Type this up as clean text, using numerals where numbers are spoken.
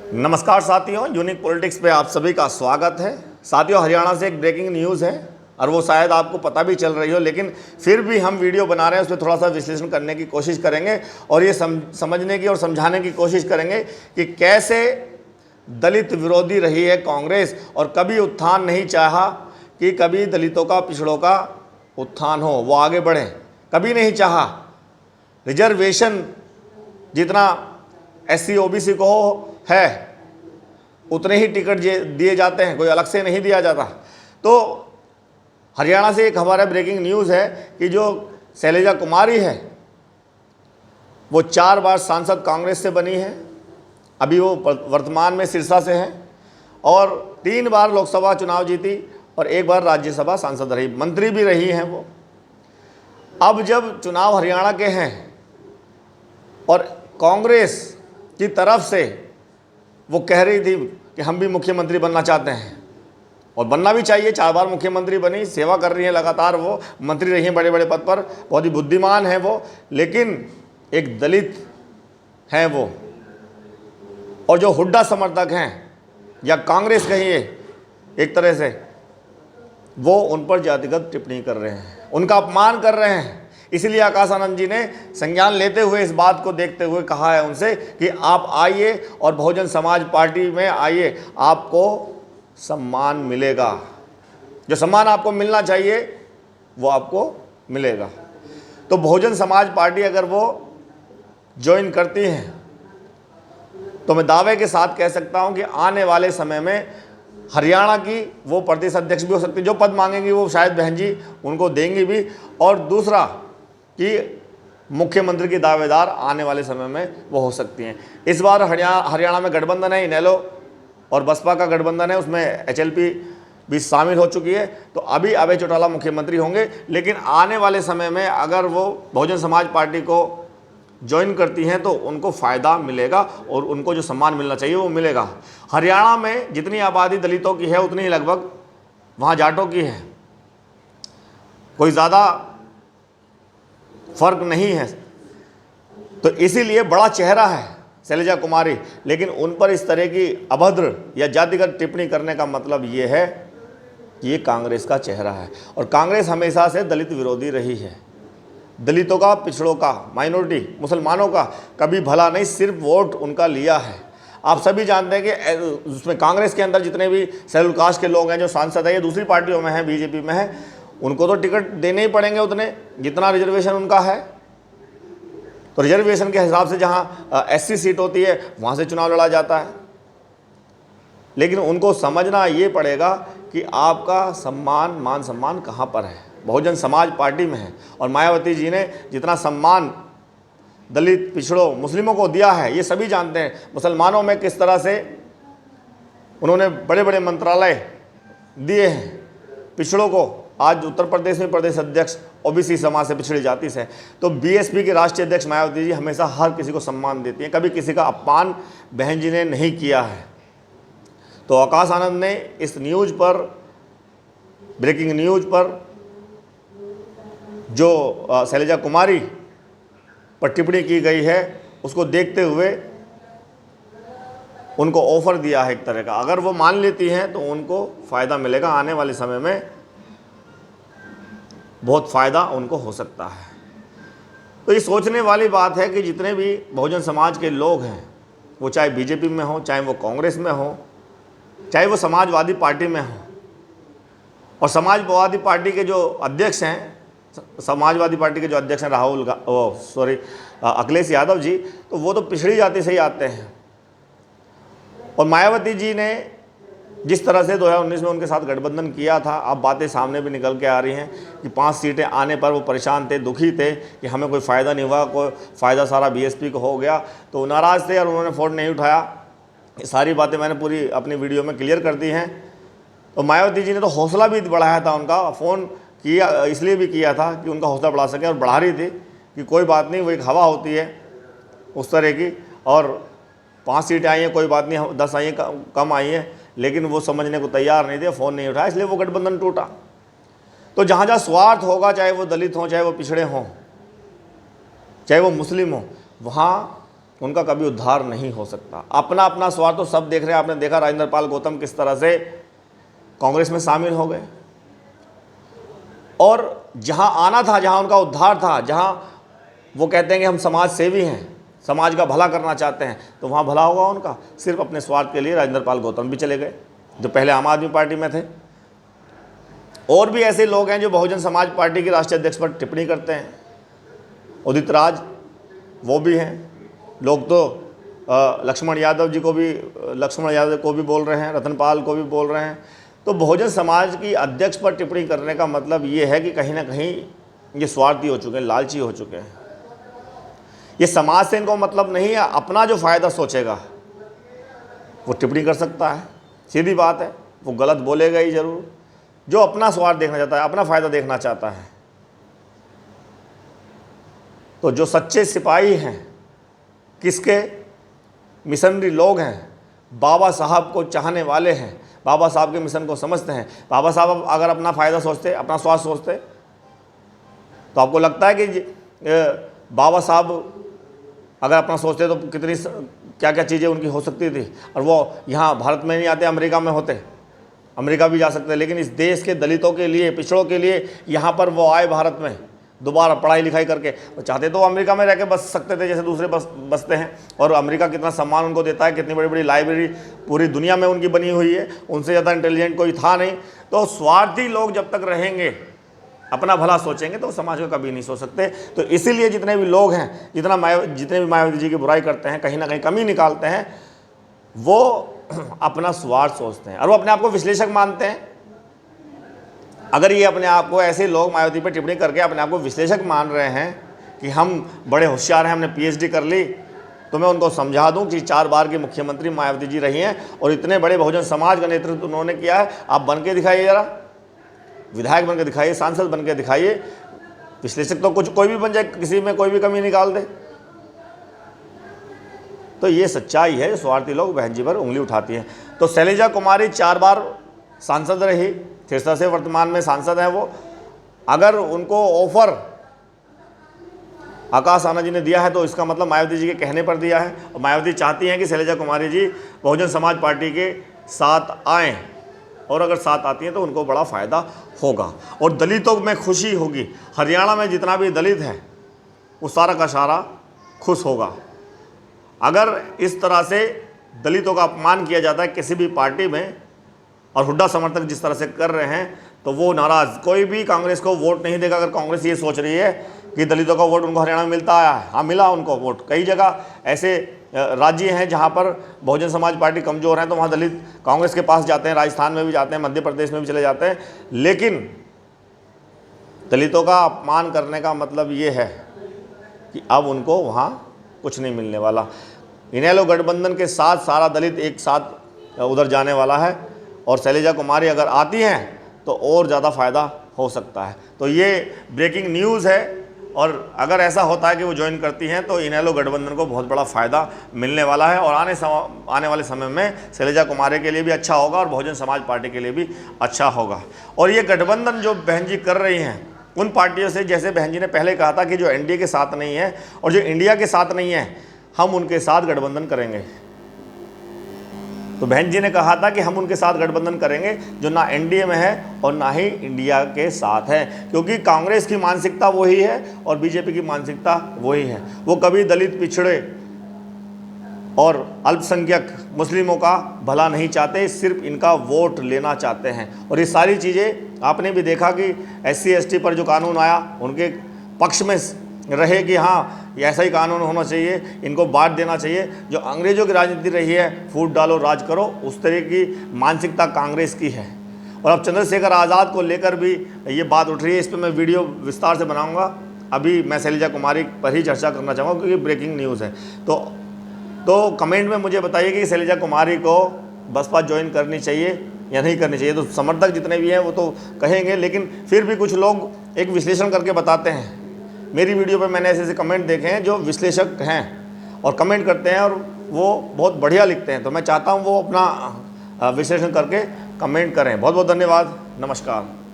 नमस्कार साथियों, unique politics पे आप सभी का स्वागत है। साथियों, हरियाणा से एक ब्रेकिंग न्यूज़ है और वो शायद आपको पता भी चल रही हो, लेकिन फिर भी हम वीडियो बना रहे हैं, उसमें थोड़ा सा विश्लेषण करने की कोशिश करेंगे और ये समझने की और समझाने की कोशिश करेंगे कि कैसे दलित विरोधी रही है कांग्रेस और कभी उत्थान नहीं चाहा कि कभी दलितों का, पिछड़ों का उत्थान हो, वो आगे बढ़ें। कभी नहीं चाहा। रिजर्वेशन जितना SC OBC को है उतने ही टिकट दिए जाते हैं, कोई अलग से नहीं दिया जाता। तो हरियाणा से एक हमारा ब्रेकिंग न्यूज़ है कि जो शैलजा कुमारी है वो 4 बार सांसद कांग्रेस से बनी है। अभी वो वर्तमान में सिरसा से है और 3 बार लोकसभा चुनाव जीती और 1 बार राज्यसभा सांसद रही, मंत्री भी रही हैं वो। अब जब चुनाव हरियाणा के हैं और कांग्रेस की तरफ से वो कह रही थी कि हम भी मुख्यमंत्री बनना चाहते हैं और बनना भी चाहिए, 4 बार मुख्यमंत्री बनी, सेवा कर रही हैं लगातार, वो मंत्री रही हैं बड़े बड़े पद पर, बहुत ही बुद्धिमान है वो, लेकिन एक दलित हैं वो। और जो हुड्डा समर्थक हैं या कांग्रेस कहिए एक तरह से, वो उन पर जातिगत टिप्पणी कर रहे हैं, उनका अपमान कर रहे हैं। इसलिए आकाश आनंद जी ने संज्ञान लेते हुए इस बात को देखते हुए कहा है उनसे कि आप आइए और बहुजन समाज पार्टी में आइए, आपको सम्मान मिलेगा, जो सम्मान आपको मिलना चाहिए वो आपको मिलेगा। तो बहुजन समाज पार्टी अगर वो ज्वाइन करती हैं तो मैं दावे के साथ कह सकता हूं कि आने वाले समय में हरियाणा की वो प्रदेश अध्यक्ष भी हो सकती है, जो पद मांगेंगी वो शायद बहन जी उनको देंगी भी। और दूसरा कि मुख्यमंत्री की दावेदार आने वाले समय में वो हो सकती हैं। इस बार हरियाणा में गठबंधन है, इनेलो और बसपा का गठबंधन है, उसमें HLP भी शामिल हो चुकी है। तो अभी अभय चौटाला मुख्यमंत्री होंगे, लेकिन आने वाले समय में अगर वो बहुजन समाज पार्टी को ज्वाइन करती हैं तो उनको फ़ायदा मिलेगा और उनको जो सम्मान मिलना चाहिए वो मिलेगा। हरियाणा में जितनी आबादी दलितों की है उतनी लगभग वहाँ जाटों की है, कोई ज़्यादा फर्क नहीं है। तो इसीलिए बड़ा चेहरा है शैलजा कुमारी, लेकिन उन पर इस तरह की अभद्र या जातिगत टिप्पणी करने का मतलब ये है कि ये कांग्रेस का चेहरा है और कांग्रेस हमेशा से दलित विरोधी रही है। दलितों का, पिछड़ों का, माइनॉरिटी, मुसलमानों का कभी भला नहीं, सिर्फ वोट उनका लिया है। आप सभी जानते हैं कि उसमें कांग्रेस के अंदर जितने भी शेड्यूल कास्ट के लोग हैं जो सांसद है, ये दूसरी पार्टियों में हैं, BJP में है, उनको तो टिकट देने ही पड़ेंगे उतने जितना रिजर्वेशन उनका है। तो रिजर्वेशन के हिसाब से जहाँ SC सीट होती है वहाँ से चुनाव लड़ा जाता है। लेकिन उनको समझना ये पड़ेगा कि आपका सम्मान, मान सम्मान कहाँ पर है, बहुजन समाज पार्टी में है। और मायावती जी ने जितना सम्मान दलित, पिछड़ों, मुस्लिमों को दिया है ये सभी जानते हैं। मुसलमानों में किस तरह से उन्होंने बड़े बड़े मंत्रालय दिए हैं, पिछड़ों को आज उत्तर प्रदेश में प्रदेश अध्यक्ष OBC समाज से, पिछड़ी जाति से। तो BSP के राष्ट्रीय अध्यक्ष मायावती जी हमेशा हर किसी को सम्मान देती हैं, कभी किसी का अपमान बहन जी ने नहीं किया है। तो आकाश आनंद ने इस न्यूज़ पर, ब्रेकिंग न्यूज़ पर जो शैलजा कुमारी पर टिप्पणी की गई है उसको देखते हुए उनको ऑफर दिया है एक तरह का। अगर वो मान लेती हैं तो उनको फ़ायदा मिलेगा, आने वाले समय में बहुत फ़ायदा उनको हो सकता है। तो ये सोचने वाली बात है कि जितने भी बहुजन समाज के लोग हैं, वो चाहे BJP में हो, चाहे वो कांग्रेस में हो, चाहे वो समाजवादी पार्टी में हो, और समाजवादी पार्टी के जो अध्यक्ष हैं, समाजवादी पार्टी के जो अध्यक्ष हैं अखिलेश यादव जी, तो वो तो पिछड़ी जाति से ही आते हैं। और मायावती जी ने जिस तरह से 2019 में उनके साथ गठबंधन किया था, अब बातें सामने भी निकल के आ रही हैं कि 5 सीटें आने पर वो परेशान थे, दुखी थे कि हमें कोई फ़ायदा नहीं हुआ, कोई फ़ायदा सारा BSP को हो गया, तो नाराज़ थे और उन्होंने फ़ोन नहीं उठाया। ये सारी बातें मैंने पूरी अपनी वीडियो में क्लियर कर दी हैं। तो मायावती जी ने तो हौसला भी बढ़ाया था उनका, फ़ोन किया इसलिए भी किया था कि उनका हौसला बढ़ा सकें, और बढ़ा रही थी कि कोई बात नहीं, वो एक हवा होती है उस तरह की, और 5 सीटें आई हैं कोई बात नहीं, 10 आई हैं, कम आई हैं, लेकिन वो समझने को तैयार नहीं थे, फ़ोन नहीं उठाया, इसलिए वो गठबंधन टूटा। तो जहाँ जहाँ स्वार्थ होगा, चाहे वो दलित हों, चाहे वो पिछड़े हों, चाहे वो मुस्लिम हों, वहाँ उनका कभी उद्धार नहीं हो सकता। अपना अपना स्वार्थ तो सब देख रहे हैं। आपने देखा राजेंद्र पाल गौतम किस तरह से कांग्रेस में शामिल हो गए, और जहां आना था, जहां उनका उद्धार था, जहां वो कहते हैं कि हम समाज सेवी हैं, समाज का भला करना चाहते हैं, तो वहाँ भला होगा उनका। सिर्फ अपने स्वार्थ के लिए राजेंद्र पाल गौतम भी चले गए, जो पहले आम आदमी पार्टी में थे। और भी ऐसे लोग हैं जो बहुजन समाज पार्टी के राष्ट्रीय अध्यक्ष पर टिप्पणी करते हैं। उदित राज वो भी हैं। लोग तो लक्ष्मण यादव को भी बोल रहे हैं, रतनपाल को भी बोल रहे हैं। तो बहुजन समाज की अध्यक्ष पर टिप्पणी करने का मतलब ये है कि कहीं ना कहीं ये स्वार्थी हो चुके हैं, लालची हो चुके हैं। ये समाज से इनको मतलब नहीं है, अपना जो फ़ायदा सोचेगा वो टिप्पणी कर सकता है, सीधी बात है। वो गलत बोलेगा ही ज़रूर। जो अपना स्वार्थ देखना चाहता है, अपना फ़ायदा देखना चाहता है, तो जो सच्चे सिपाही हैं, किसके मिशनरी लोग हैं, बाबा साहब को चाहने वाले हैं, बाबा साहब के मिशन को समझते हैं। बाबा साहब अगर अपना फ़ायदा सोचते, अपना स्वार्थ सोचते, तो आपको लगता है कि बाबा साहब अगर अपना सोचते तो कितनी क्या क्या चीज़ें उनकी हो सकती थी। और वो यहाँ भारत में नहीं आते, अमेरिका में होते, अमेरिका भी जा सकते, लेकिन इस देश के दलितों के लिए, पिछड़ों के लिए यहाँ पर वो आए भारत में दोबारा पढ़ाई लिखाई करके। वो चाहते तो अमेरिका में रह के बस सकते थे, जैसे दूसरे बसते हैं। और अमेरिका कितना सम्मान उनको देता है, कितनी बड़ी बड़ी लाइब्रेरी पूरी दुनिया में उनकी बनी हुई है। उनसे ज़्यादा इंटेलिजेंट कोई था नहीं। तो स्वार्थी लोग जब तक रहेंगे, अपना भला सोचेंगे, तो समाज को कभी नहीं सोच सकते। तो इसीलिए जितने भी लोग हैं, जितने भी मायावती जी की बुराई करते हैं, कहीं ना कहीं कमी निकालते हैं, वो अपना स्वार्थ सोचते हैं और वो अपने आप को विश्लेषक मानते हैं। अगर ये अपने आप को, ऐसे लोग मायावती पर टिप्पणी करके अपने आप को विश्लेषक मान रहे हैं कि हम बड़े होशियार हैं, हमने PhD कर ली, तो मैं उनको समझा दूं कि 4 बार की मुख्यमंत्री मायावती जी रही हैं और इतने बड़े बहुजन समाज का नेतृत्व उन्होंने किया है। आप बन के दिखाइए, ज़रा विधायक बन के दिखाइए, सांसद बन के दिखाइए। विश्लेषक तो कुछ कोई भी बन जाए, किसी में कोई भी कमी निकाल दे। तो ये सच्चाई है। स्वार्थी लोग बहन जी पर उंगली उठाती हैं। तो शैलजा कुमारी 4 बार सांसद रही, सिरसा से वर्तमान में सांसद हैं वो। अगर उनको ऑफर आकाश आना जी ने दिया है, तो इसका मतलब मायावती जी के कहने पर दिया है। और मायावती चाहती हैं कि शैलजा कुमारी जी बहुजन समाज पार्टी के साथ आएँ, और अगर साथ आती हैं तो उनको बड़ा फ़ायदा होगा और दलितों में खुशी होगी। हरियाणा में जितना भी दलित है वो सारा का सारा खुश होगा। अगर इस तरह से दलितों का अपमान किया जाता है किसी भी पार्टी में, और हुड्डा समर्थक जिस तरह से कर रहे हैं, तो वो नाराज़, कोई भी कांग्रेस को वोट नहीं देगा। अगर कांग्रेस ये सोच रही है कि दलितों का वोट उनको हरियाणा में मिलता आया है, हाँ मिला उनको वोट। कई जगह ऐसे राज्य हैं जहाँ पर बहुजन समाज पार्टी कमज़ोर है, तो वहाँ दलित कांग्रेस के पास जाते हैं। राजस्थान में भी जाते हैं, मध्य प्रदेश में भी चले जाते हैं। लेकिन दलितों का अपमान करने का मतलब ये है कि अब उनको वहाँ कुछ नहीं मिलने वाला। इनेलो गठबंधन के साथ सारा दलित एक साथ उधर जाने वाला है, और शैलजा कुमारी अगर आती हैं तो और ज़्यादा फ़ायदा हो सकता है। तो ये ब्रेकिंग न्यूज़ है, और अगर ऐसा होता है कि वो ज्वाइन करती हैं तो इनेलो गठबंधन को बहुत बड़ा फ़ायदा मिलने वाला है। और आने वाले समय में शैलजा कुमारी के लिए भी अच्छा होगा और बहुजन समाज पार्टी के लिए भी अच्छा होगा। और ये गठबंधन जो बहन जी कर रही हैं उन पार्टियों से, जैसे बहन जी ने पहले कहा था कि जो NDA के साथ नहीं है और जो इंडिया के साथ नहीं है, हम उनके साथ गठबंधन करेंगे। तो बहन जी ने कहा था कि हम उनके साथ गठबंधन करेंगे जो ना NDA में है और ना ही इंडिया के साथ है, क्योंकि कांग्रेस की मानसिकता वही है और BJP की मानसिकता वही है। वो कभी दलित, पिछड़े और अल्पसंख्यक मुस्लिमों का भला नहीं चाहते, सिर्फ इनका वोट लेना चाहते हैं। और ये सारी चीज़ें आपने भी देखा कि SC ST पर जो कानून आया उनके पक्ष में रहे कि हाँ ऐसा ही कानून होना चाहिए, इनको बांट देना चाहिए। जो अंग्रेज़ों की राजनीति रही है, फूट डालो राज करो, उस तरह की मानसिकता कांग्रेस की है। और अब चंद्रशेखर आज़ाद को लेकर भी ये बात उठ रही है। इस पर मैं वीडियो विस्तार से बनाऊंगा। अभी मैं शैलजा कुमारी पर ही चर्चा करना चाहूँगा क्योंकि ब्रेकिंग न्यूज़ है। तो कमेंट में मुझे बताइए कि शैलजा कुमारी को बसपा ज्वाइन करनी चाहिए या नहीं करनी चाहिए। तो समर्थक जितने भी हैं वो तो कहेंगे, लेकिन फिर भी कुछ लोग एक विश्लेषण करके बताते हैं। मेरी वीडियो पे मैंने ऐसे कमेंट देखे हैं जो विश्लेषक हैं और कमेंट करते हैं और वो बहुत बढ़िया लिखते हैं। तो मैं चाहता हूँ वो अपना विश्लेषण करके कमेंट करें। बहुत बहुत धन्यवाद। नमस्कार।